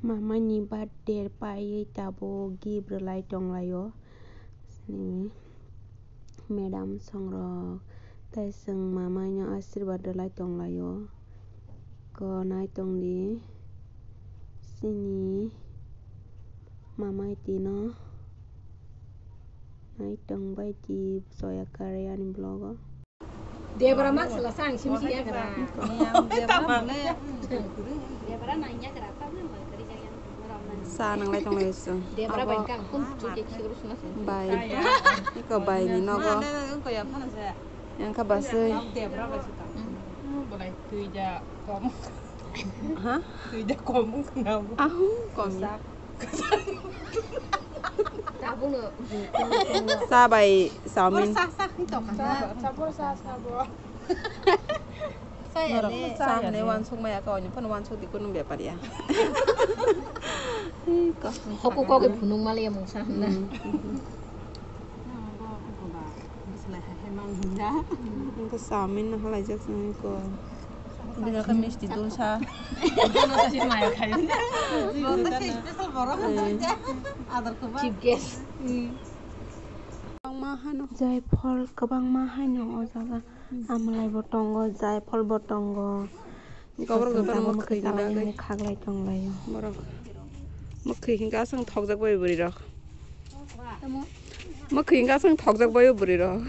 Mamani birthday pai tabo gibralai tonglayo ni madam songrok tai sung mamanya asirwad lai tonglayo ko nai tongdi sini mamai tino nai tong bai ti soya karya ni blogo Debra mas la sang simsi ya kara. Debra nanya kara apa nama tadi jangan orang. sa nang lai tonglayo so Debra bangkang pun cuci terus mas. bai iko bai ni no go yang ka basui Debra basuta. Boleh tuja kom. ha Tuja kom kenal. ahu kosak Tabung lo. sa bai saumin Sabor sabor. sa ne wan suk mai ka ni pon wan suk di kunum be paria Aku kau ke punung malah yang mungsa. ko saumin na halai jak sang ko dengan kami tidur sa Chief guest. mahano jaipol kabang mahano o jaga amalai botongo jaipol botongo gobor gobor mukhi na gai khaglai tonglai borok mukhi hinga sang thokjak bai buri rok mukhi hinga sang thokjak bai buri rok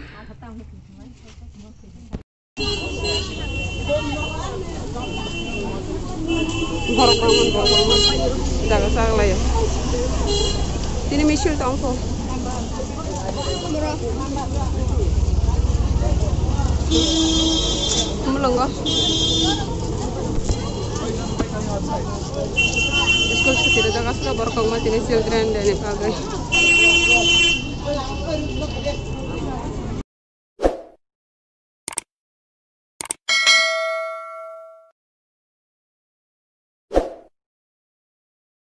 borok bangun jaga saglai tini misil tongfo melengah sekolah tidak ada kasih kabar kau mati children dan pakai